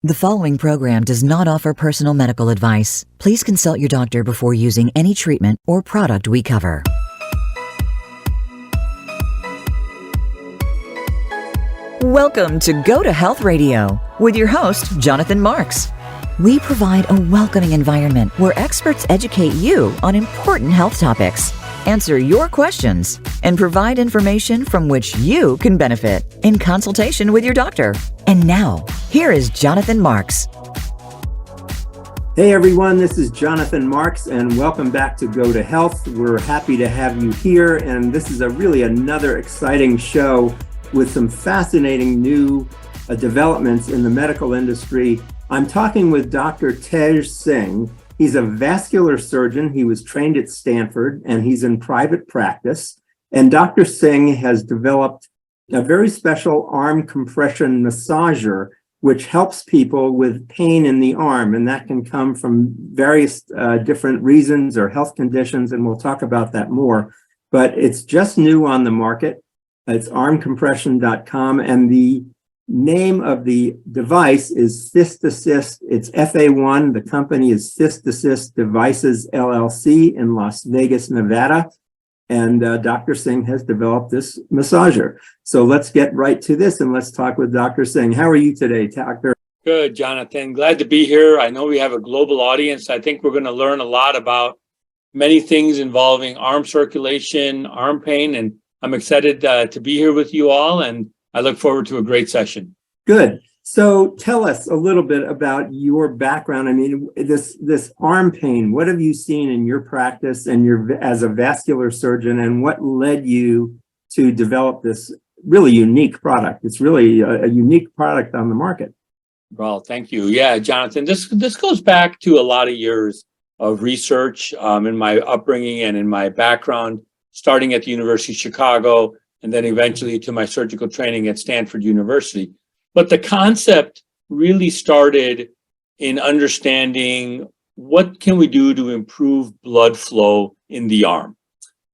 The following program does not offer personal medical advice. Please consult your doctor before using any treatment or product we cover. Welcome to Go to Health Radio with your host, Jonathan Marks. We provide a welcoming environment where experts educate you on important health topics, answer your questions, and provide information from which you can benefit in consultation with your doctor. And now, here is Jonathan Marks. Hey everyone, this is Jonathan Marks and welcome back to Go to Health. We're happy to have you here, and this is really another exciting show with some fascinating new developments in the medical industry. I'm talking with Dr. Tej Singh. He's a vascular surgeon. He was trained at Stanford and he's in private practice. And Dr. Singh has developed a very special arm compression massager, which helps people with pain in the arm. And that can come from various different reasons or health conditions. And we'll talk about that more. But it's just new on the market. It's armcompression.com. And the name of the device is Fist Assist. It's FA1. The company is Fist Assist Devices LLC in Las Vegas, Nevada. And Dr. Singh has developed this massager. So let's get right to this and let's talk with Dr. Singh. How are you today, Doctor? Good, Jonathan. Glad to be here. I know we have a global audience. I think we're going to learn a lot about many things involving arm circulation, arm pain, and I'm excited to be here with you all, and I look forward to a great session. Good. So tell us a little bit about your background. I mean, this arm pain, what have you seen in your practice and as a vascular surgeon, and what led you to develop this really unique product? It's really a unique product on the market. Well, thank you. Yeah, Jonathan, this goes back to a lot of years of research in my upbringing and in my background, starting at the University of Chicago, and then eventually to my surgical training at Stanford University. But the concept really started in understanding what can we do to improve blood flow in the arm.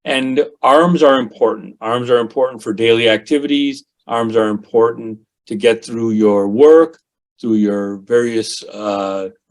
And arms are important. Arms are important for daily activities. Arms are important to get through your work, through your various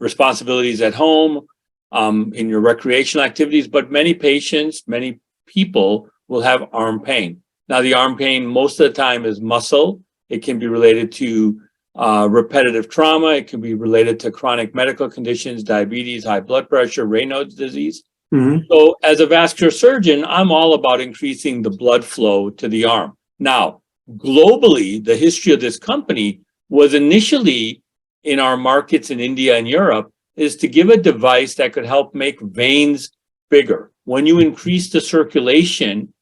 responsibilities at home, in your recreational activities. But many patients, many people will have arm pain. Now, the arm pain most of the time is muscle. It can be related to repetitive trauma. It can be related to chronic medical conditions, diabetes, high blood pressure, Raynaud's disease. Mm-hmm. So as a vascular surgeon, I'm all about increasing the blood flow to the arm. Now, globally, the history of this company was initially in our markets in India and Europe is to give a device that could help make veins bigger. When you increase the circulation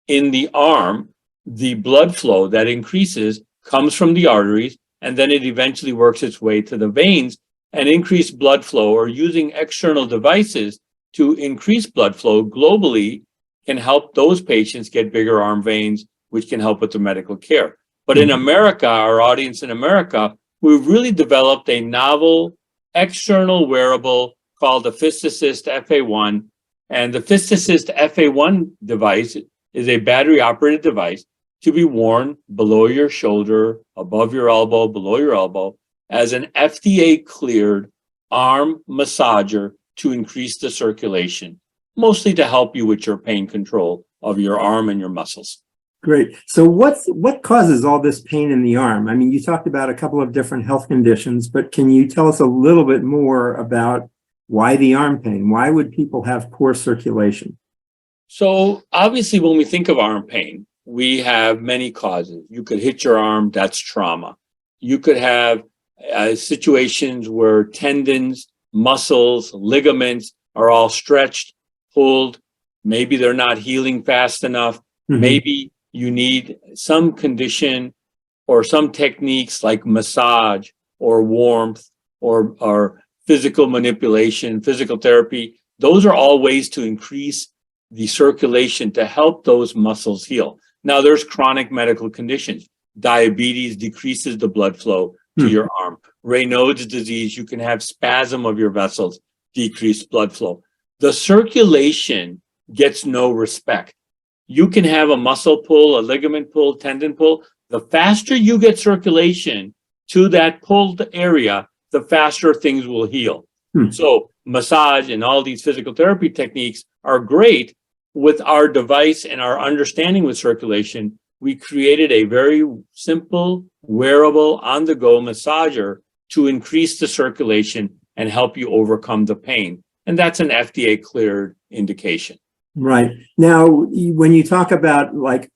in the arm, the blood flow that increases comes from the arteries, and then it eventually works its way to the veins. And increased blood flow or using external devices to increase blood flow globally can help those patients get bigger arm veins, which can help with their medical care. But in America, our audience in America, we've really developed a novel external wearable called the Fist Assist FA1. And the Fist Assist FA1 device is a battery-operated device to be worn below your shoulder, above your elbow, below your elbow, as an FDA-cleared arm massager to increase the circulation, mostly to help you with your pain control of your arm and your muscles. Great. So what causes all this pain in the arm? I mean, you talked about a couple of different health conditions, but can you tell us a little bit more about why the arm pain? Why would people have poor circulation? So obviously, when we think of arm pain, we have many causes. You could hit your arm, that's trauma. You could have situations where tendons, muscles, ligaments are all stretched, pulled. Maybe they're not healing fast enough. Mm-hmm. Maybe you need some condition or some techniques like massage or warmth or physical manipulation, physical therapy. Those are all ways to increase the circulation to help those muscles heal. Now, there's chronic medical conditions. Diabetes decreases the blood flow to your arm. Raynaud's disease, you can have spasm of your vessels, decreased blood flow. The circulation gets no respect. You can have a muscle pull, a ligament pull, tendon pull. The faster you get circulation to that pulled area, the faster things will heal. Hmm. So massage and all these physical therapy techniques are great. With our device and our understanding with circulation, we created a very simple, wearable, on-the-go massager to increase the circulation and help you overcome the pain. And that's an FDA cleared indication. Right. Now, when you talk about like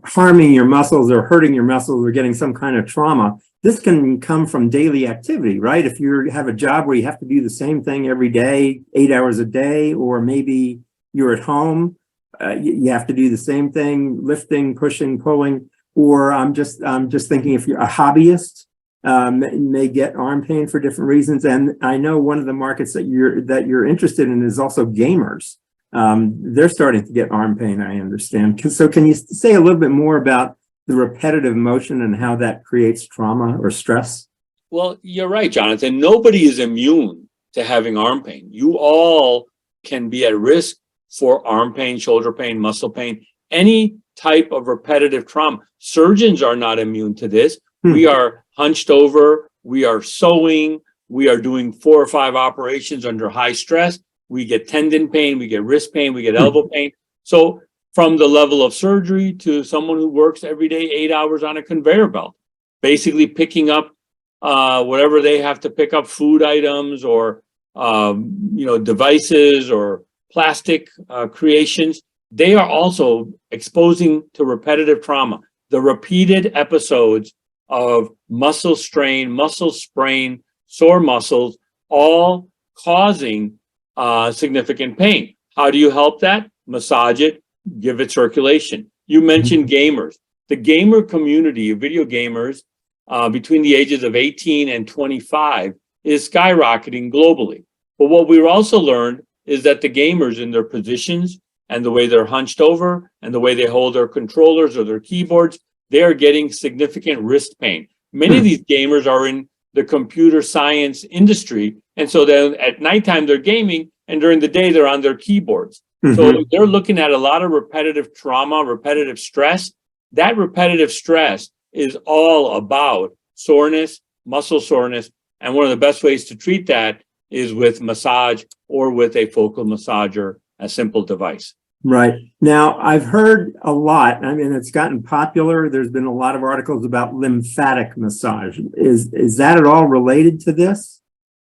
harming your muscles or hurting your muscles or getting some kind of trauma, this can come from daily activity, right? If you have a job where you have to do the same thing every day, 8 hours a day, or maybe you're at home, you have to do the same thing, lifting, pushing, pulling, or I'm just thinking if you're a hobbyist, may get arm pain for different reasons. And I know one of the markets that you're interested in is also gamers. They're starting to get arm pain, I understand. So can you say a little bit more about the repetitive motion and how that creates trauma or stress? Well, you're right, Jonathan. Nobody is immune to having arm pain. You all can be at risk for arm pain, shoulder pain, muscle pain, any type of repetitive trauma. Surgeons are not immune to this. We are hunched over, we are sewing, we are doing 4 or 5 operations under high stress. We get tendon pain, we get wrist pain, we get elbow pain. So from the level of surgery to someone who works every day 8 hours on a conveyor belt, basically picking up whatever they have to pick up, food items or devices or plastic creations, they are also exposing to repetitive trauma. The repeated episodes of muscle strain, muscle sprain, sore muscles, all causing significant pain. How do you help that? Massage it, give it circulation. You mentioned gamers. The gamer community of video gamers between the ages of 18 and 25 is skyrocketing globally. But what we've also learned is that the gamers in their positions and the way they're hunched over and the way they hold their controllers or their keyboards, they are getting significant wrist pain. Many of these gamers are in the computer science industry. And so then at nighttime, they're gaming, and during the day, they're on their keyboards. So they're looking at a lot of repetitive trauma, repetitive stress. That repetitive stress is all about soreness, muscle soreness. And one of the best ways to treat that is with massage or with a focal massager, a simple device. Right. Now, I've heard a lot, I mean, it's gotten popular. There's been a lot of articles about lymphatic massage. Is that at all related to this?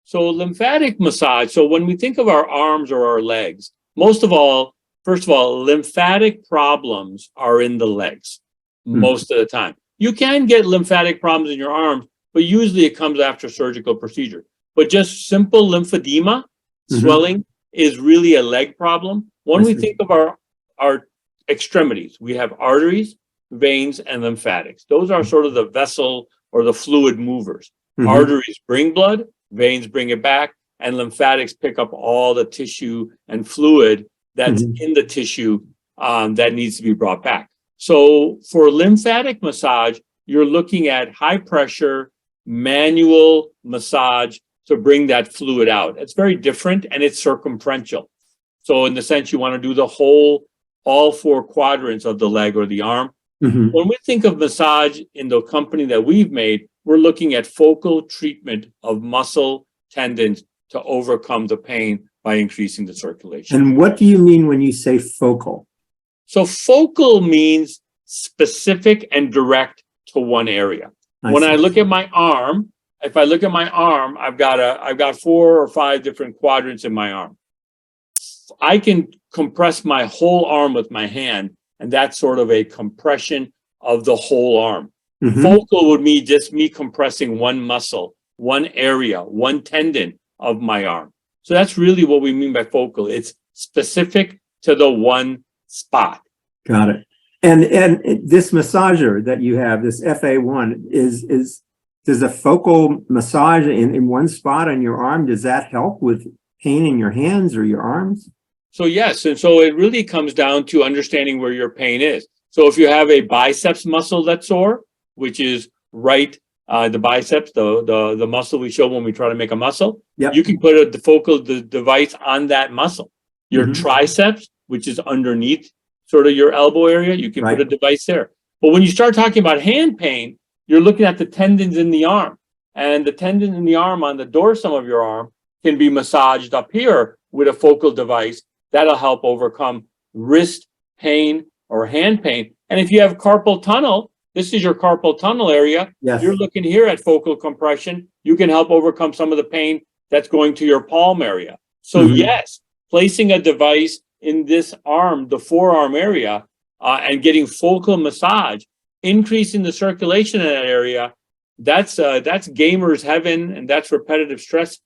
So lymphatic massage, so when we think of our arms or our legs, first of all, lymphatic problems are in the legs most of the time. You can get lymphatic problems in your arms, but usually it comes after surgical procedure. But just simple lymphedema, swelling, is really a leg problem. When we think of our extremities, we have arteries, veins, and lymphatics. Those are sort of the vessel or the fluid movers. Arteries bring blood, veins bring it back, and lymphatics pick up all the tissue and fluid that's in the tissue that needs to be brought back. So for lymphatic massage, you're looking at high pressure, manual massage to bring that fluid out. It's very different, and it's circumferential. So in the sense you want to do all 4 quadrants of the leg or the arm. When we think of massage in the company that we've made, we're looking at focal treatment of muscle tendons to overcome the pain by increasing the circulation. And what do you mean when you say focal? So focal means specific and direct to one area. When I look at my arm, if I look at my arm, I've got 4 or 5 different quadrants in my arm. I can compress my whole arm with my hand, and that's sort of a compression of the whole arm. Focal would mean just me compressing one muscle, one area, one tendon of my arm. So that's really what we mean by focal. It's specific to the one spot. Got it. And this massager that you have, this FA1, does a focal massage in one spot on your arm, does that help with pain in your hands or your arms? So yes, and so it really comes down to understanding where your pain is. So if you have a biceps muscle that's sore, which is the biceps, the muscle we show when we try to make a muscle, you can put the focal device on that muscle. Your triceps, which is underneath sort of your elbow area, you can put a device there. But when you start talking about hand pain, you're looking at the tendons in the arm. and the tendon in the arm on the dorsum of your arm can be massaged up here with a focal device. That'll help overcome wrist pain or hand pain. And if you have carpal tunnel, this is your carpal tunnel area. Yes. You're looking here at focal compression. You can help overcome some of the pain that's going to your palm area. So yes, placing a device in this arm, the forearm area, and getting focal massage, increasing the circulation in that area, that's gamers heaven, and that's repetitive stress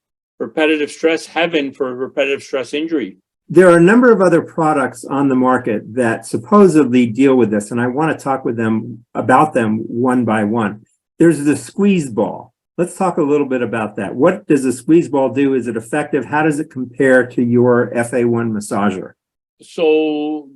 heaven for repetitive stress injury. There are a number of other products on the market that supposedly deal with this, and I want to talk with them about them one by one. There's the squeeze ball. Let's talk a little bit about that. What does the squeeze ball do? Is it effective? How does it compare to your FA1 massager? So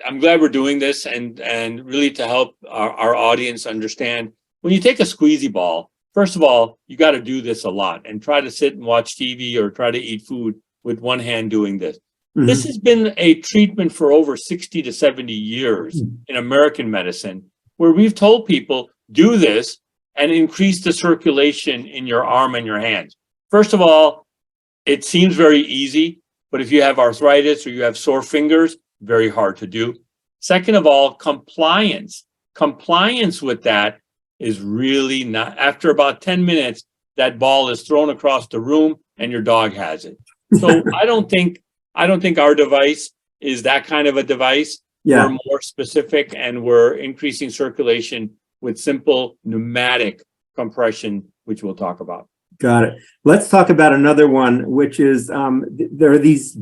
I'm glad we're doing this, and really to help our audience understand, when you take a squeezy ball, first of all, you got to do this a lot and try to sit and watch TV or try to eat food with one hand doing this. This has been a treatment for over 60 to 70 years in American medicine, where we've told people, do this and increase the circulation in your arm and your hands. First of all, it seems very easy, but if you have arthritis or you have sore fingers, very hard to do. Second of all, compliance with that is really not. After about 10 minutes, that ball is thrown across the room and your dog has it. So I don't think our device is that kind of a device. Yeah. We're more specific, and we're increasing circulation with simple pneumatic compression, which we'll talk about. Got it. Let's talk about another one, which is there are these,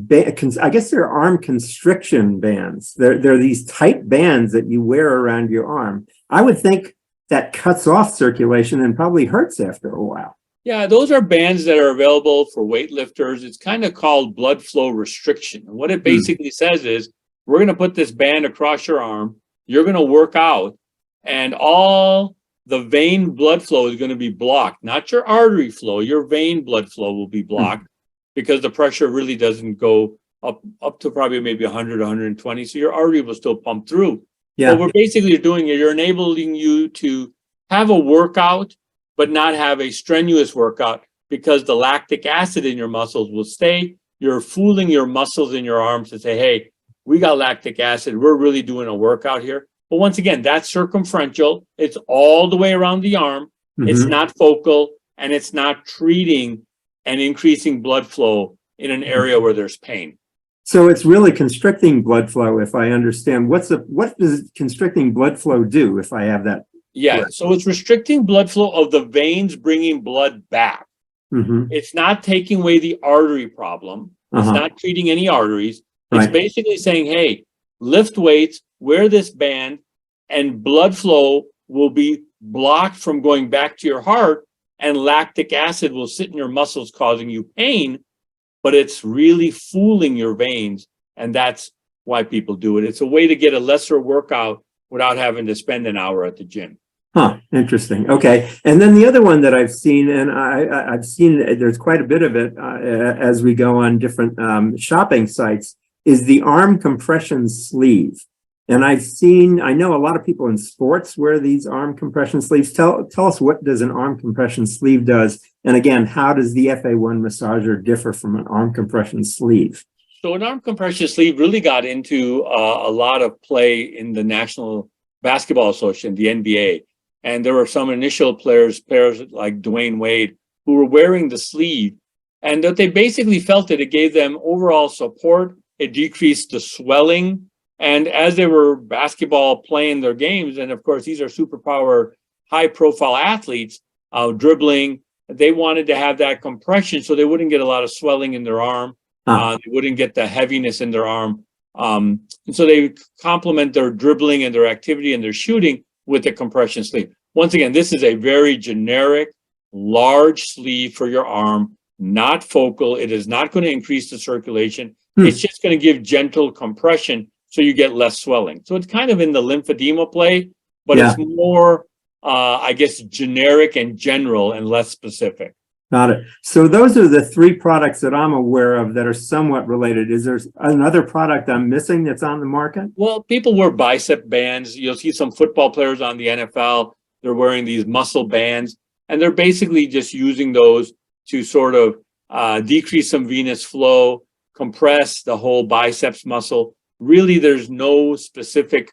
I guess they're arm constriction bands. There are these tight bands that you wear around your arm. I would think that cuts off circulation and probably hurts after a while. Yeah, those are bands that are available for weightlifters. It's kind of called blood flow restriction. And what it basically says is, we're going to put this band across your arm. You're going to work out, and all the vein blood flow is going to be blocked. Not your artery flow, your vein blood flow will be blocked because the pressure really doesn't go up to probably maybe 100, 120. So your artery will still pump through. Yeah. What we're basically doing is you're enabling you to have a workout, but not have a strenuous workout, because the lactic acid in your muscles will stay. You're fooling your muscles in your arms to say, hey, we got lactic acid. We're really doing a workout here. But once again, that's circumferential. It's all the way around the arm. It's not focal, and it's not treating and increasing blood flow in an area where there's pain. So it's really constricting blood flow, if I understand. What does constricting blood flow do if I have that? Yeah, so it's restricting blood flow of the veins, bringing blood back. It's not taking away the artery problem. It's not treating any arteries. It's basically saying, hey, lift weights, wear this band, and blood flow will be blocked from going back to your heart, and lactic acid will sit in your muscles causing you pain, but it's really fooling your veins, and that's why people do it. It's a way to get a lesser workout without having to spend an hour at the gym. Huh, interesting. Okay. And then the other one that I've seen, and I've seen there's quite a bit of it as we go on different shopping sites, is the arm compression sleeve. And I know a lot of people in sports wear these arm compression sleeves. Tell us, what does an arm compression sleeve does? And again, how does the FA1 massager differ from an arm compression sleeve? So an arm compression sleeve really got into a lot of play in the National Basketball Association, the NBA. And there were some initial players like Dwayne Wade, who were wearing the sleeve, and that they basically felt that it gave them overall support. It decreased the swelling. And as they were basketball playing their games, and of course, these are superpower, high profile athletes, dribbling, they wanted to have that compression so they wouldn't get a lot of swelling in their arm. They wouldn't get the heaviness in their arm. And so they complement their dribbling and their activity and their shooting with the compression sleeve. Once again, this is a very generic, large sleeve for your arm, not focal. It is not going to increase the circulation. It's just going to give gentle compression so you get less swelling. So it's kind of in the lymphedema play, but it's more, I guess, generic and general and less specific. Got it. So those are the three products that I'm aware of that are somewhat related. Is there another product I'm missing that's on the market? Well, people wear bicep bands. You'll see some football players on the NFL. They're wearing these muscle bands. And they're basically just using those to sort of decrease some venous flow, compress the whole biceps muscle. Really, there's no specific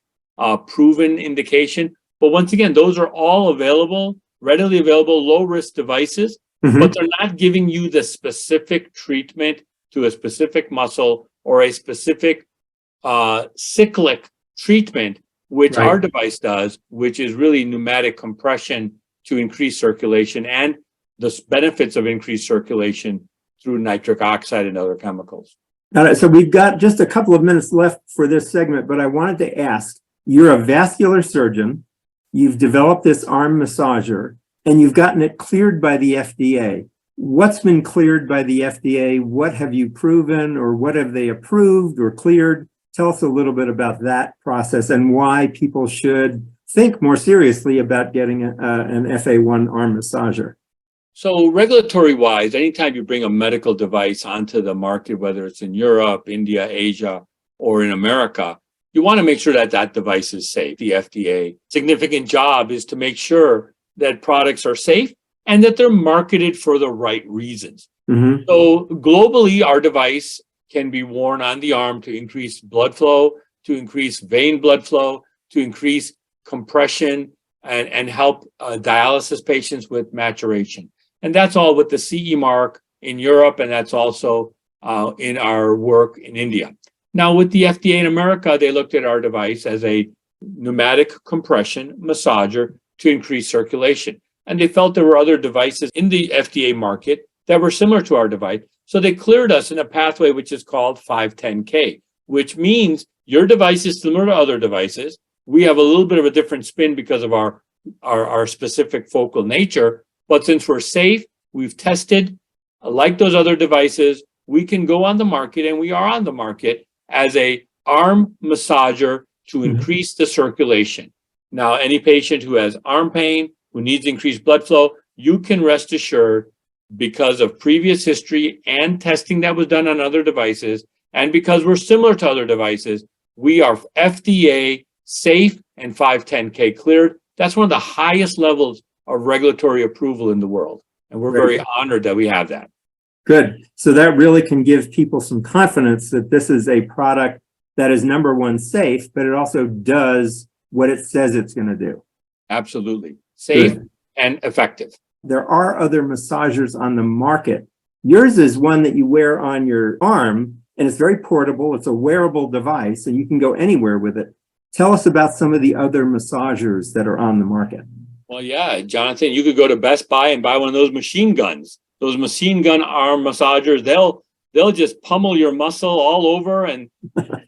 proven indication. But once again, those are all available, readily available, low-risk devices, but they're not giving you the specific treatment to a specific muscle or a specific cyclic treatment, which our device does, which is really pneumatic compression to increase circulation and the benefits of increased circulation through nitric oxide and other chemicals. All right, so we've got just a couple of minutes left for this segment, but I wanted to ask, you're a vascular surgeon, you've developed this arm massager, and you've gotten it cleared by the FDA. What's been cleared by the FDA? What have you proven, or what have they approved or cleared? Tell us a little bit about that process and why people should think more seriously about getting an FA1 arm massager. So regulatory-wise, anytime you bring a medical device onto the market, whether it's in Europe, India, Asia, or in America, you want to make sure that that device is safe. The FDA significant job is to make sure that products are safe and that they're marketed for the right reasons. So globally, our device can be worn on the arm to increase blood flow, to increase vein blood flow, to increase compression, and help dialysis patients with maturation. And that's all with the CE mark in Europe, and that's also in our work in India. Now, with the FDA in America, they looked at our device as a pneumatic compression massager to increase circulation. And they felt there were other devices in the FDA market that were similar to our device. So they cleared us in a pathway which is called 510K, which means your device is similar to other devices. We have a little bit of a different spin because of our specific focal nature. But since we're safe, we've tested, like those other devices, we can go on the market, and we are on the market as a arm massager to increase the circulation. Now, any patient who has arm pain, who needs increased blood flow, you can rest assured, because of previous history and testing that was done on other devices, and because we're similar to other devices, we are FDA safe and 510K cleared. That's one of the highest levels of regulatory approval in the world. And we're very honored that we have that. Good. So that really can give people some confidence that this is a product that is, number one, safe, but it also does what it says it's going to do. Absolutely. Safe and effective. There are other massagers on the market. Yours is one that you wear on your arm, and it's very portable. It's a wearable device, and you can go anywhere with it. Tell us about some of the other massagers that are on the market. Well, yeah, Jonathan, you could go to Best Buy and buy one of those machine guns. Those machine gun arm massagers, they'll just pummel your muscle all over and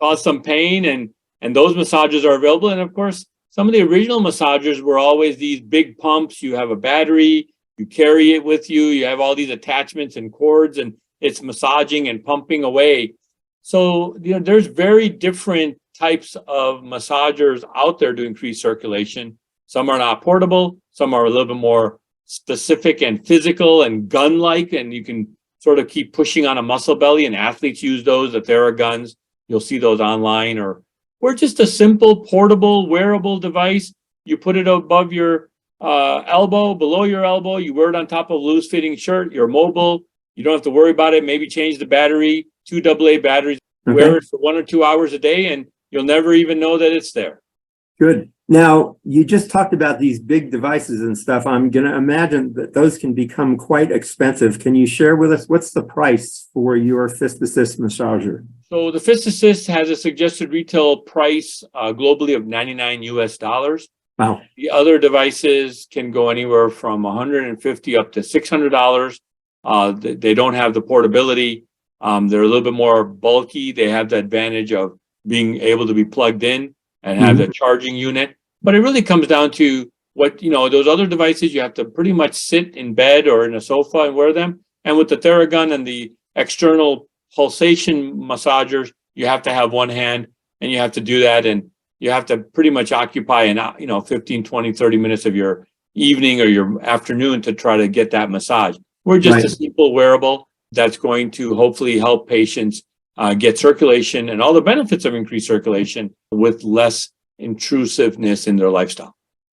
cause some pain. And those massagers are available. And of course, some of the original massagers were always these big pumps. You have a battery, you carry it with you, you have all these attachments and cords, and it's massaging and pumping away. So, there's very different types of massagers out there to increase circulation. Some are not portable, some are a little bit more specific and physical and gun-like, and you can sort of keep pushing on a muscle belly, and athletes use those, the Theraguns. You'll see those online, or just a simple portable wearable device. You put it above your elbow, below your elbow, you wear it on top of a loose-fitting shirt, you're mobile, you don't have to worry about it. Maybe change the battery, 2 AA batteries, wear it for 1 or 2 hours a day, and you'll never even know that it's there. Good. Now, you just talked about these big devices and stuff. I'm going to imagine that those can become quite expensive. Can you share with us what's the price for your Fist Assist massager? So the Fist Assist has a suggested retail price globally of $99 US. Wow. The other devices can go anywhere from $150 up to $600. They don't have the portability. They're a little bit more bulky. They have the advantage of being able to be plugged in and have the charging unit. But it really comes down to those other devices, you have to pretty much sit in bed or in a sofa and wear them. And with the Theragun and the external pulsation massagers, you have to have one hand, and you have to do that. And you have to pretty much occupy 15, 20, 30 minutes of your evening or your afternoon to try to get that massage. We're just a simple wearable that's going to hopefully help patients get circulation and all the benefits of increased circulation with less intrusiveness in their lifestyle.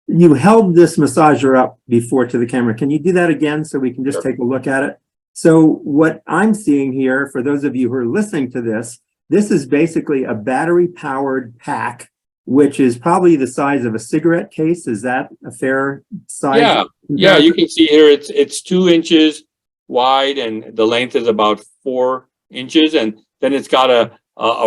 You held this massager up before to the camera. Can you do that again so we can just take a look at it? So what I'm seeing here, for those of you who are listening to this is basically a battery-powered pack, which is probably the size of a cigarette case. Is that a fair size? Yeah, you can see here it's 2 inches wide and the length is about 4 inches, and then it's got a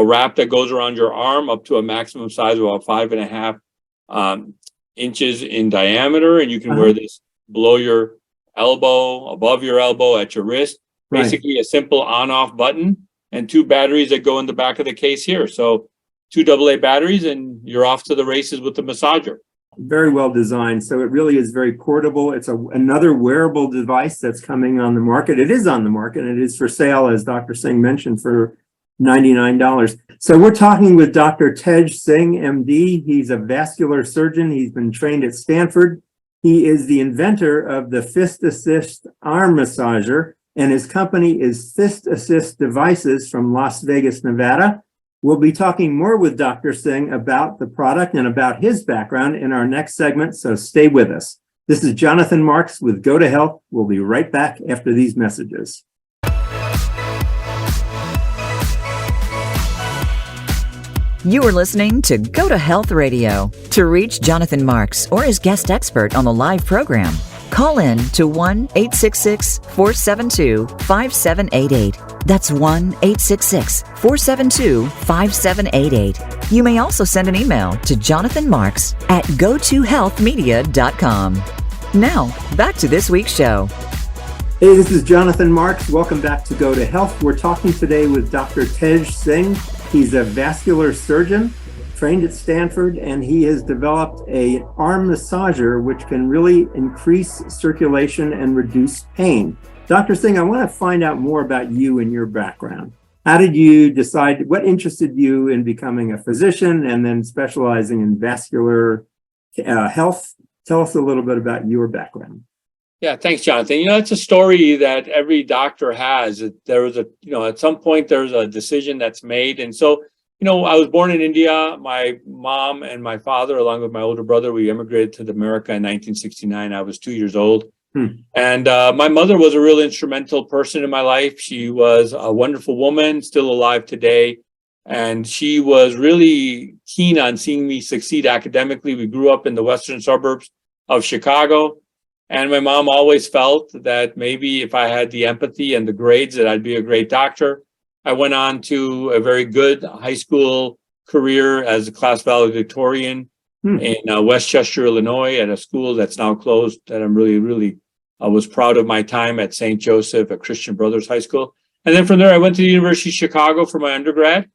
wrap that goes around your arm up to a maximum size of about 5.5 inches in diameter, and you can wear this below your elbow, above your elbow, at your wrist. Basically a simple on-off button and 2 batteries that go in the back of the case here. So 2 AA batteries and you're off to the races with the massager. Very well designed. So it really is very portable. It's another wearable device that's coming on the market. It is on the market and it is for sale, as Dr. Singh mentioned, for $99. So we're talking with Dr. Tej Singh, MD. He's a vascular surgeon. He's been trained at Stanford. He is the inventor of the Fist Assist arm massager, and his company is Fist Assist Devices from Las Vegas, Nevada. We'll be talking more with Dr. Singh about the product and about his background in our next segment, so stay with us. This is Jonathan Marks with Go to Health. We'll be right back after these messages. You are listening to Go to Health Radio. To reach Jonathan Marks or his guest expert on the live program, call in to 1-866-472-5788. That's 1-866-472-5788. You may also send an email to jonathanmarks@gotohealthmedia.com. Now, back to this week's show. Hey, this is Jonathan Marks. Welcome back to Go to Health. We're talking today with Dr. Tej Singh. He's a vascular surgeon trained at Stanford, and he has developed an arm massager which can really increase circulation and reduce pain. Dr. Singh, I want to find out more about you and your background. How did you decide, what interested you in becoming a physician and then specializing in vascular health? Tell us a little bit about your background. Yeah, thanks, Jonathan. It's a story that every doctor has. There was at some point there's a decision that's made. And so, I was born in India. My mom and my father, along with my older brother, we immigrated to America in 1969. I was 2 years old. And my mother was a real instrumental person in my life. She was a wonderful woman, still alive today. And she was really keen on seeing me succeed academically. We grew up in the western suburbs of Chicago. And my mom always felt that maybe if I had the empathy and the grades that I'd be a great doctor. I went on to a very good high school career as a class valedictorian in Westchester, Illinois, at a school that's now closed, that I'm really was proud of my time at St. Joseph, at Christian Brothers High School. And then from there, I went to the University of Chicago for my undergrad.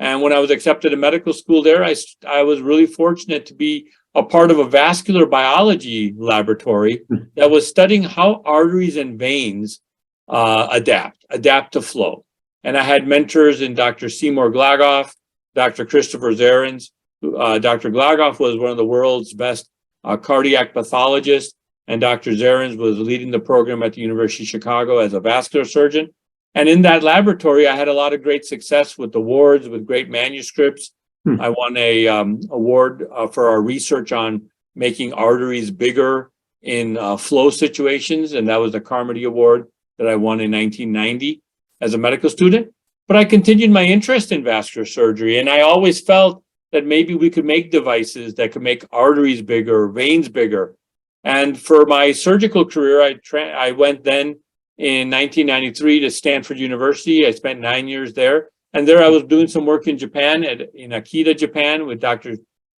And when I was accepted to medical school there, I was really fortunate to be a part of a vascular biology laboratory that was studying how arteries and veins adapt to flow. And I had mentors in Dr. Seymour Glagoff, Dr. Christopher Zarins. Dr. Glagoff was one of the world's best cardiac pathologists, and Dr. Zarins was leading the program at the University of Chicago as a vascular surgeon. And in that laboratory, I had a lot of great success with awards, with great manuscripts. I won a award for our research on making arteries bigger in flow situations, and that was the Carmody Award that I won in 1990 as a medical student. But I continued my interest in vascular surgery, and I always felt that maybe we could make devices that could make arteries bigger, veins bigger. And for my surgical career, I went then in 1993 to Stanford University. I spent 9 years there. And there I was doing some work in Japan, in Akita, Japan, with Dr.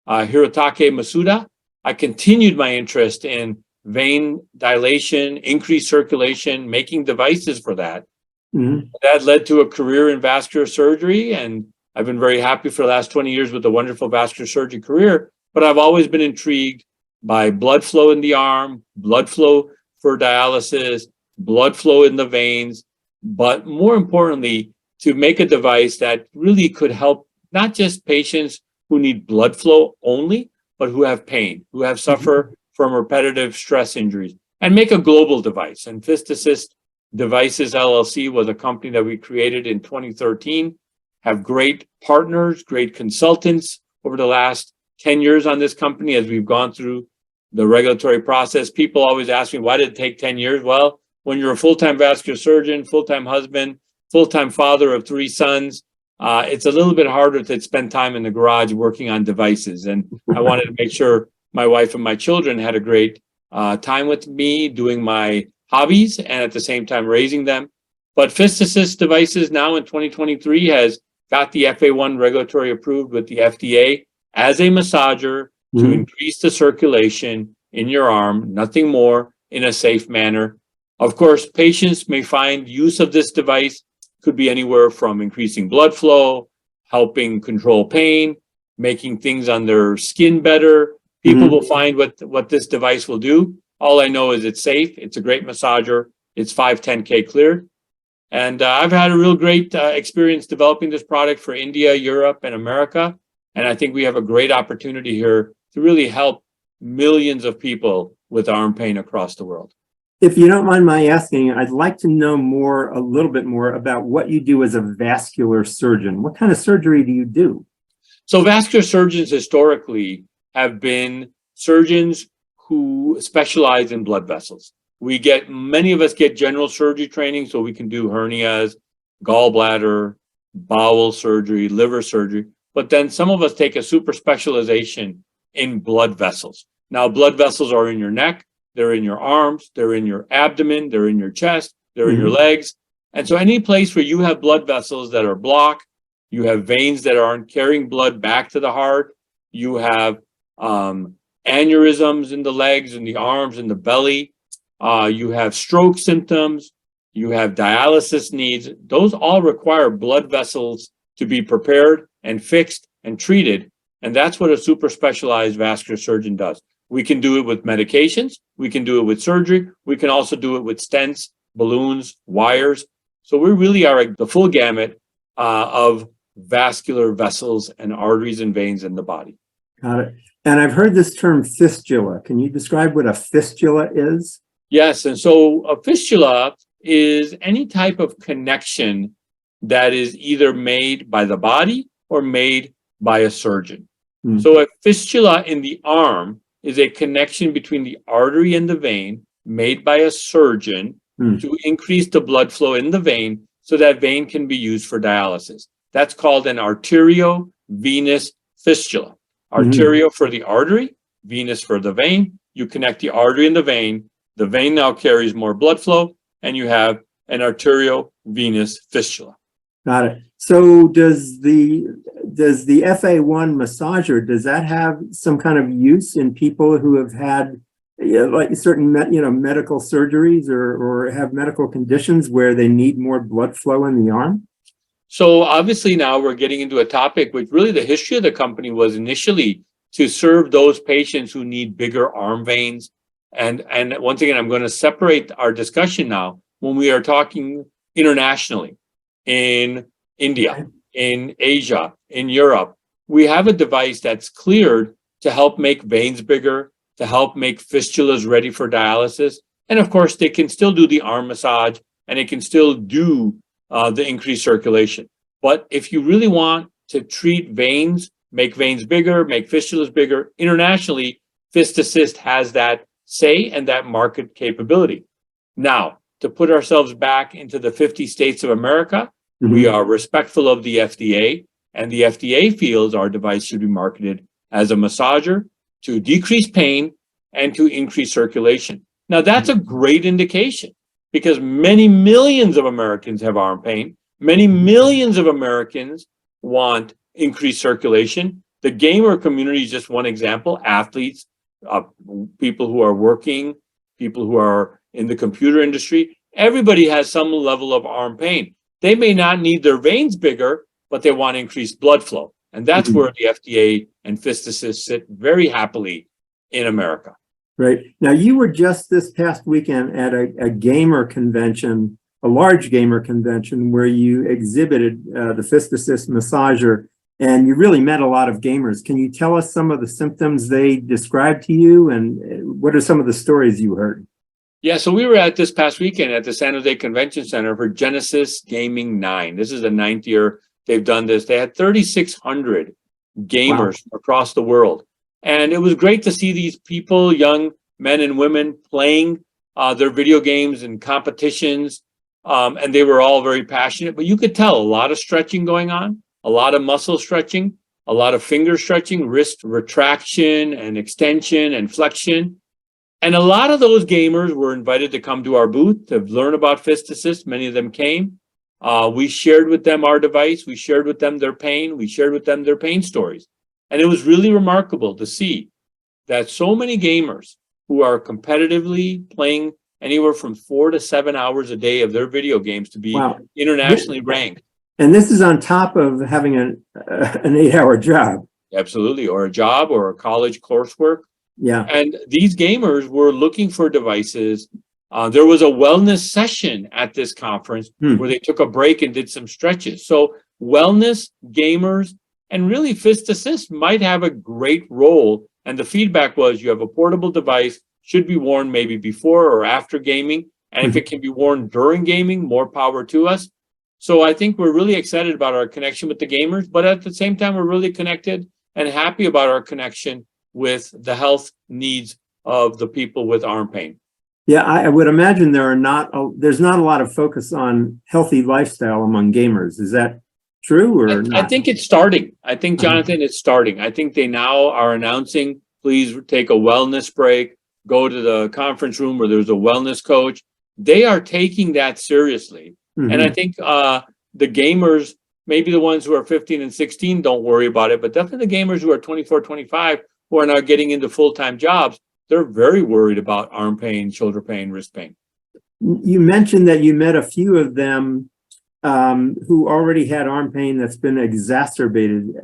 Hirotake Masuda. I continued my interest in vein dilation, increased circulation, making devices for that. That led to a career in vascular surgery, and I've been very happy for the last 20 years with a wonderful vascular surgery career. But I've always been intrigued by blood flow in the arm, blood flow for dialysis, blood flow in the veins, but more importantly, to make a device that really could help not just patients who need blood flow only, but who have pain, who have suffer from repetitive stress injuries, and make a global device. And Fist Assist Devices LLC was a company that we created in 2013, have great partners, great consultants over the last 10 years on this company as we've gone through the regulatory process. People always ask me, why did it take 10 years? Well, when you're a full-time vascular surgeon, full-time husband, full-time father of 3 sons, it's a little bit harder to spend time in the garage working on devices. And I wanted to make sure my wife and my children had a great time with me doing my hobbies and at the same time raising them. But Fist Assist devices now in 2023 has got the FA1 regulatory approved with the FDA as a massager to increase the circulation in your arm, nothing more, in a safe manner. Of course, patients may find use of this device could be anywhere from increasing blood flow, helping control pain, making things on their skin better. People will find what this device will do. All I know is it's safe. It's a great massager. It's 510K cleared. And I've had a real great experience developing this product for India, Europe, and America. And I think we have a great opportunity here to really help millions of people with arm pain across the world. If you don't mind my asking, I'd like to know a little bit more about what you do as a vascular surgeon. What kind of surgery do you do? So vascular surgeons historically have been surgeons who specialize in blood vessels. Many of us get general surgery training, so we can do hernias, gallbladder, bowel surgery, liver surgery. But then some of us take a super specialization in blood vessels. Now, blood vessels are in your neck, they're in your arms, they're in your abdomen, they're in your chest, they're in your legs. And so any place where you have blood vessels that are blocked, you have veins that aren't carrying blood back to the heart, you have aneurysms in the legs and the arms and the belly, you have stroke symptoms, you have dialysis needs. Those all require blood vessels to be prepared and fixed and treated. And that's what a super specialized vascular surgeon does. We can do it with medications. We can do it with surgery. We can also do it with stents, balloons, wires. So we really are the full gamut of vascular vessels and arteries and veins in the body. Got it. And I've heard this term fistula. Can you describe what a fistula is? Yes. And so a fistula is any type of connection that is either made by the body or made by a surgeon. So a fistula in the arm is a connection between the artery and the vein made by a surgeon to increase the blood flow in the vein so that vein can be used for dialysis. That's called an arteriovenous fistula. Arterio for the artery, venous for the vein. You connect the artery and the vein now carries more blood flow, and you have an arteriovenous fistula. Got it. So does the FA1 massager, does that have some kind of use in people who have had like certain medical surgeries or have medical conditions where they need more blood flow in the arm? So obviously now we're getting into a topic which really the history of the company was initially to serve those patients who need bigger arm veins. And once again, I'm going to separate our discussion now when we are talking internationally in India, in Asia, in Europe. We have a device that's cleared to help make veins bigger, to help make fistulas ready for dialysis. And of course, they can still do the arm massage and it can still do the increased circulation. But if you really want to treat veins, make veins bigger, make fistulas bigger, internationally, Fist Assist has that say and that market capability. Now, to put ourselves back into the 50 states of America, we are respectful of the FDA, and the FDA feels our device should be marketed as a massager to decrease pain and to increase circulation. Now, that's a great indication because many millions of Americans have arm pain. Many millions of Americans want increased circulation. The gamer community is just one example. Athletes, people who are working, people who are in the computer industry, everybody has some level of arm pain. They may not need their veins bigger, but they want increased blood flow. And that's where the FDA and Fist Assist sit very happily in America. Right. Now, you were just this past weekend at a gamer convention, a large gamer convention, where you exhibited the Fist Assist massager, and you really met a lot of gamers. Can you tell us some of the symptoms they described to you, and what are some of the stories you heard? Yeah, so we were at this past weekend at the San Jose Convention Center for Genesis Gaming 9. This is the 9th year they've done this. They had 3,600 gamers across the world. And it was great to see these people, young men and women, playing their video games and competitions. And they were all very passionate, but you could tell a lot of stretching going on, a lot of muscle stretching, a lot of finger stretching, wrist retraction and extension and flexion. And a lot of those gamers were invited to come to our booth to learn about Fist Assist. Many of them came. We shared with them our device. We shared with them their pain. We shared with them their pain stories. And it was really remarkable to see that so many gamers who are competitively playing anywhere from 4 to 7 hours a day of their video games to be internationally ranked. And this is on top of having an 8-hour job. Absolutely, or a job or a college coursework. Yeah. And these gamers were looking for devices. There was a wellness session at this conference where they took a break and did some stretches. So wellness, gamers, and really Fist Assist might have a great role. And the feedback was you have a portable device, should be worn maybe before or after gaming. And if it can be worn during gaming, more power to us. So I think we're really excited about our connection with the gamers, but at the same time, we're really connected and happy about our connection with the health needs of the people with arm pain. Yeah, I would imagine there's not a lot of focus on healthy lifestyle among gamers. Is that true or not? I think it's starting. I think, Jonathan, it's starting. I think they now are announcing, please take a wellness break, go to the conference room where there's a wellness coach. They are taking that seriously. And I think the gamers, maybe the ones who are 15 and 16 don't worry about it, but definitely the gamers who are 24, 25, who are now getting into full-time jobs, they're very worried about arm pain, shoulder pain, wrist pain. You mentioned that you met a few of them who already had arm pain that's been exacerbated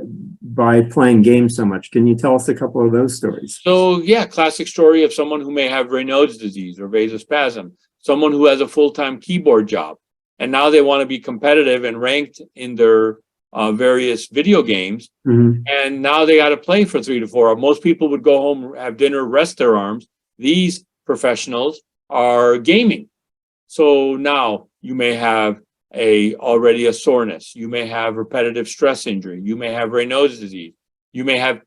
by playing games so much. Can you tell us a couple of those stories? So yeah, classic story of someone who may have Raynaud's disease or vasospasm, someone who has a full-time keyboard job, and now they want to be competitive and ranked in their various video games. And now they got to play for 3 to 4 hours. Most people would go home, have dinner, rest their arms. These professionals are gaming. So now you may have already a soreness. You may have repetitive stress injury. You may have Raynaud's disease. You may have,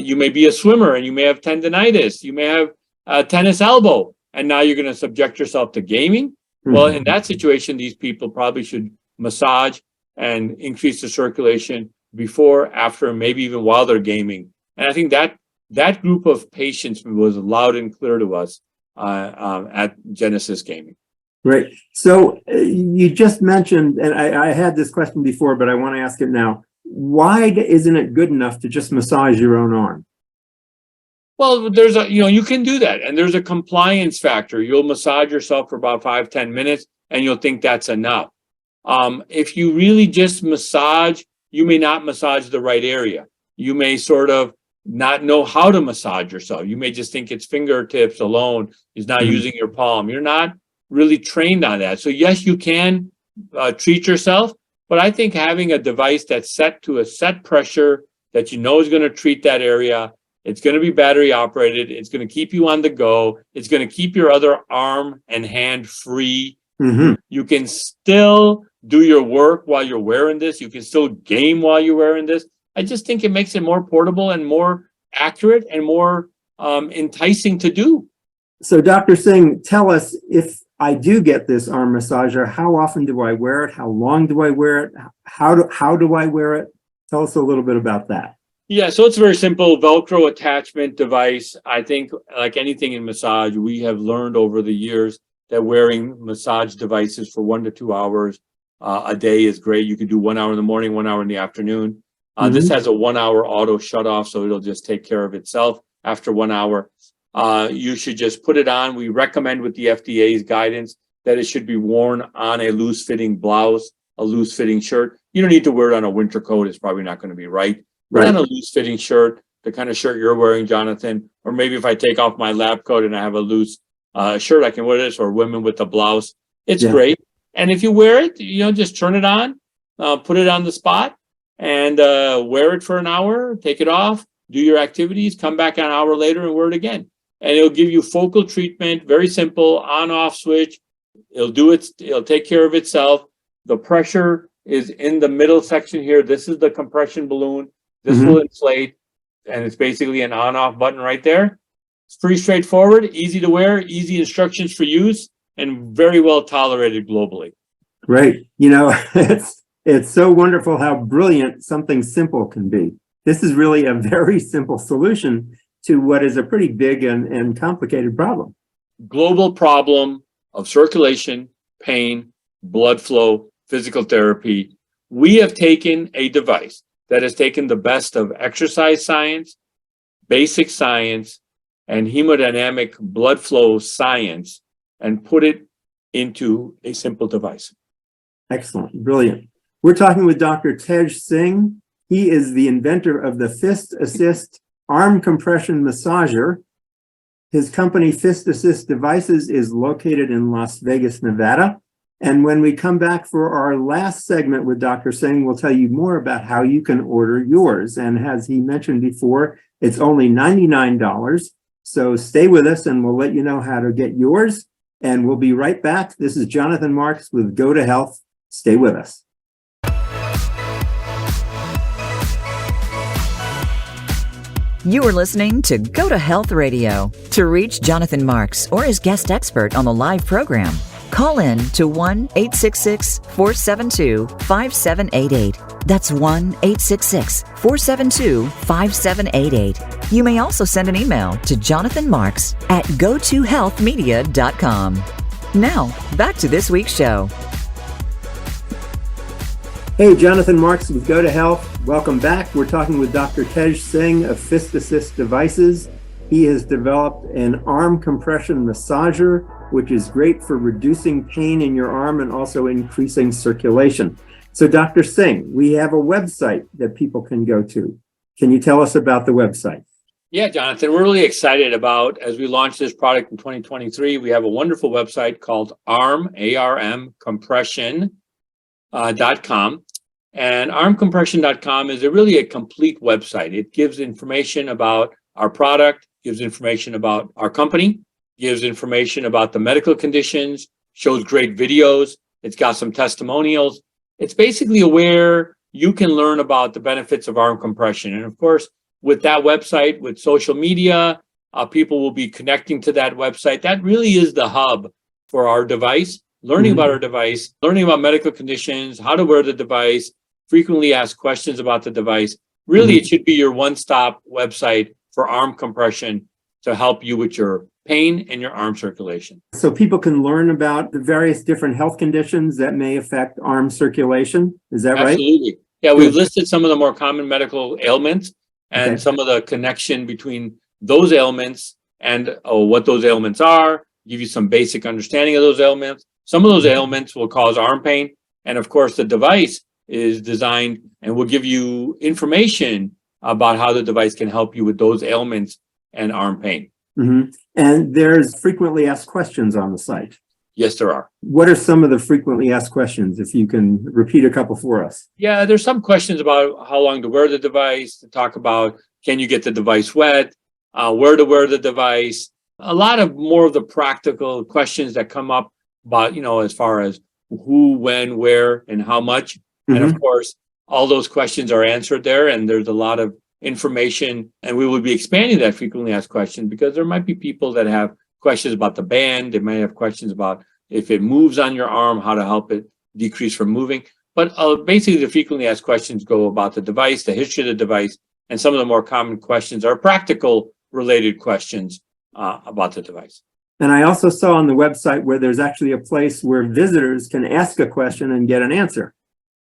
you may be a swimmer and you may have tendonitis. You may have a tennis elbow. And now you're going to subject yourself to gaming. Well, in that situation, these people probably should massage and increase the circulation before, after, maybe even while they're gaming. And I think that group of patients was loud and clear to us at Genesis Gaming. Right. So you just mentioned, and I had this question before, but I want to ask it now. Why isn't it good enough to just massage your own arm? Well, you can do that. And there's a compliance factor. You'll massage yourself for about 5-10 minutes and you'll think that's enough. If you really just massage, you may not massage the right area. You may sort of not know how to massage yourself. You may just think it's fingertips alone. Is not using your palm. You're not really trained on that. So yes, you can treat yourself, but I think having a device that's set to a set pressure that you know is going to treat that area, it's going to be battery operated, it's going to keep you on the go, it's going to keep your other arm and hand free. You can still do your work while you're wearing this. You can still game while you're wearing this. I just think it makes it more portable and more accurate and more enticing to do. So Dr. Singh, tell us, if I do get this arm massager, how often do I wear it? How long do I wear it? How do I wear it? Tell us a little bit about that. Yeah, so it's a very simple Velcro attachment device. I think like anything in massage, we have learned over the years that wearing massage devices for 1 to 2 hours a day is great. You can do 1 hour in the morning, 1 hour in the afternoon. This has a 1 hour auto shut off, so it'll just take care of itself after 1 hour. You should just put it on. We recommend with the FDA's guidance that it should be worn on a loose fitting blouse, a loose fitting shirt. You don't need to wear it on a winter coat. It's probably not going to be right. But on a loose fitting shirt, the kind of shirt you're wearing, Jonathan, or maybe if I take off my lab coat and I have a loose shirt, I can wear this, or women with a blouse. It's great. And if you wear it, just turn it on, put it on the spot and wear it for an hour, take it off, do your activities, come back an hour later and wear it again. And it'll give you focal treatment, very simple, on-off switch. It'll take care of itself. The pressure is in the middle section here. This is the compression balloon. This will inflate. and it's basically an on-off button right there. It's pretty straightforward, easy to wear, easy instructions for use, and very well tolerated globally. Great. It's so wonderful how brilliant something simple can be. This is really a very simple solution to what is a pretty big and complicated problem. Global problem of circulation, pain, blood flow, physical therapy. We have taken a device that has taken the best of exercise science, basic science, and hemodynamic blood flow science and put it into a simple device. Excellent. Brilliant. We're talking with Dr. Tej Singh. He is the inventor of the Fist Assist arm compression massager. His company, Fist Assist Devices, is located in Las Vegas, Nevada. And when we come back for our last segment with Dr. Singh, we'll tell you more about how you can order yours. And as he mentioned before, it's only $99. So stay with us and we'll let you know how to get yours. And we'll be right back. This is Jonathan Marks with Go to Health. Stay with us. You are listening to Go to Health Radio. To reach Jonathan Marks or his guest expert on the live program, call in to 1-866-472-5788. That's 1-866-472-5788. You may also send an email to jonathanmarks@gotohealthmedia.com. Now, back to this week's show. Hey, Jonathan Marks with Go to Health. Welcome back. We're talking with Dr. Tej Singh of Fist Assist Devices. He has developed an arm compression massager, which is great for reducing pain in your arm and also increasing circulation. So, Dr. Singh, we have a website that people can go to. Can you tell us about the website? Yeah, Jonathan, we're really excited about, as we launch this product in 2023, we have a wonderful website called ARM compression.com. And armcompression.com is really a complete website. It gives information about our product, gives information about our company, gives information about the medical conditions, shows great videos. It's got some testimonials. It's basically where you can learn about the benefits of arm compression. And of course, with that website, with social media, people will be connecting to that website. That really is the hub for our device, learning about our device, learning about medical conditions, how to wear the device, frequently asked questions about the device. Really, it should be your one-stop website for arm compression to help you with your pain and your arm circulation. So people can learn about the various different health conditions that may affect arm circulation. Is that right? Absolutely. Yeah, we've listed some of the more common medical ailments and some of the connection between those ailments and what those ailments are, give you some basic understanding of those ailments. Some of those ailments will cause arm pain. And of course, the device is designed and will give you information about how the device can help you with those ailments and arm pain. And there's frequently asked questions on the site. Yes, there are. What are some of the frequently asked questions, if you can repeat a couple for us? Yeah, there's some questions about how long to wear the device, to talk about can you get the device wet, where to wear the device, a lot of more of the practical questions that come up about, as far as who, when, where, and how much. And of course, all those questions are answered there, and there's a lot of information, and we will be expanding that frequently asked question because there might be people that have questions about the band. They might have questions about if it moves on your arm, how to help it decrease from moving. But basically, the frequently asked questions go about the device, the history of the device, and some of the more common questions are practical related questions about the device. And I also saw on the website where there's actually a place where visitors can ask a question and get an answer.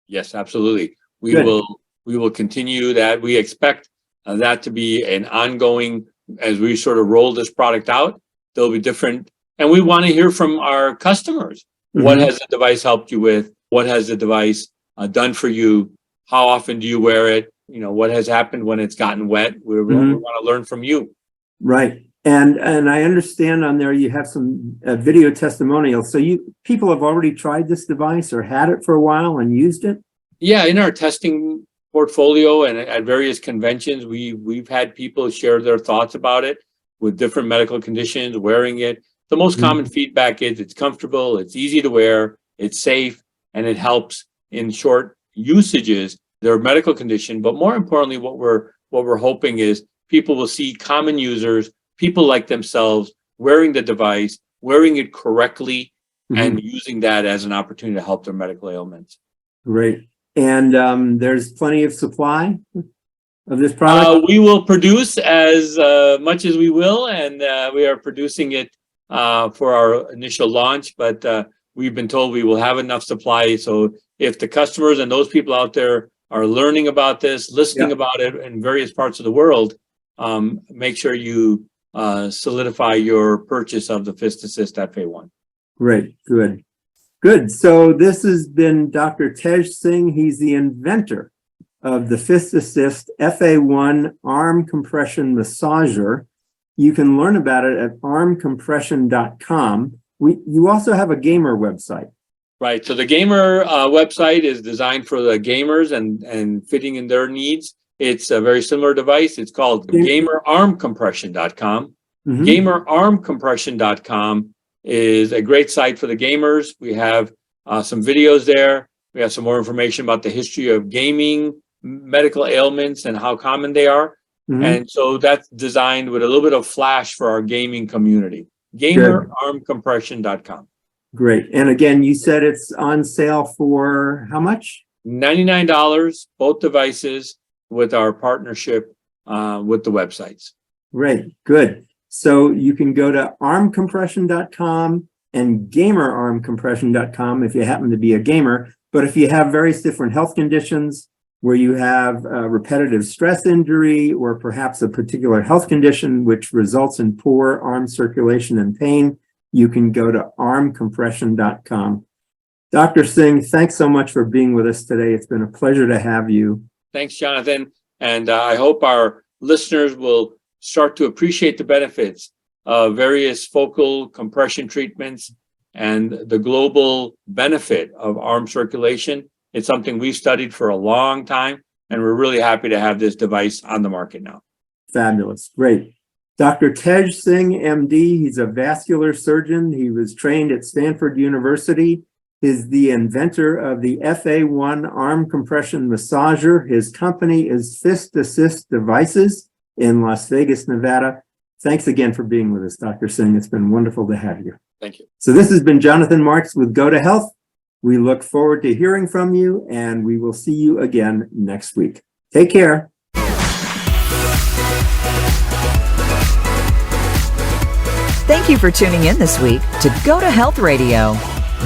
Yes, absolutely. We will continue that. We expect that to be an ongoing, as we sort of roll this product out, there'll be different, and we want to hear from our customers. What has the device helped you with? What has the device done for you? How often do you wear it? What has happened when it's gotten wet? We want to learn from you. Right. And I understand on there you have some video testimonials. So people have already tried this device or had it for a while and used it? Yeah, in our testing portfolio and at various conventions, we've had people share their thoughts about it with different medical conditions, wearing it. The most common feedback is it's comfortable, it's easy to wear, it's safe, and it helps in short usages, their medical condition. But more importantly, what we're hoping is people will see common users, people like themselves, wearing the device, wearing it correctly, and using that as an opportunity to help their medical ailments. Great. And there's plenty of supply of this product? We will produce as much as we will, and we are producing it for our initial launch, but we've been told we will have enough supply. So if the customers and those people out there are learning about this, listening about it in various parts of the world, make sure you solidify your purchase of the Fist Assist FA1. Great. Good. Good. So this has been Dr. Tej Singh. He's the inventor of the Fist Assist FA1 arm compression massager. You can learn about it at armcompression.com. You also have a gamer website. Right. So the gamer website is designed for the gamers and fitting in their needs. It's a very similar device. It's called gamerarmcompression.com. Gamerarmcompression.com is a great site for the gamers. We have some videos there. We have some more information about the history of gaming, medical ailments, and how common they are. And so that's designed with a little bit of flash for our gaming community. Gamerarmcompression.com. Great. And again, you said it's on sale for how much? $99, both devices, with our partnership with the websites. Great. Good. So you can go to armcompression.com and gamerarmcompression.com if you happen to be a gamer. But if you have various different health conditions where you have repetitive stress injury or perhaps a particular health condition which results in poor arm circulation and pain, you can go to armcompression.com. Dr. Singh, thanks so much for being with us today. It's been a pleasure to have you. Thanks, Jonathan. And I hope our listeners will start to appreciate the benefits of various focal compression treatments and the global benefit of arm circulation. It's something we've studied for a long time, and we're really happy to have this device on the market now. Fabulous. Great. Dr. Tej Singh, MD, he's a vascular surgeon. He was trained at Stanford University. He's the inventor of the FA1 arm compression massager. His company is Fist Assist Devices in Las Vegas, Nevada. Thanks again for being with us, Dr. Singh. It's been wonderful to have you. Thank you. So this has been Jonathan Marks with Go to Health. We look forward to hearing from you, and we will see you again next week. Take care. Thank you for tuning in this week to Go to Health Radio.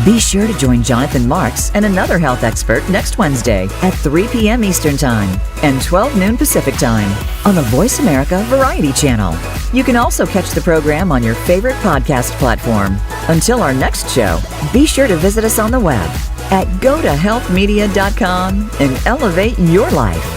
Be sure to join Jonathan Marks and another health expert next Wednesday at 3 p.m. Eastern Time and 12 noon Pacific Time on the Voice America Variety Channel. You can also catch the program on your favorite podcast platform. Until our next show, be sure to visit us on the web at gotohealthmedia.com and elevate your life.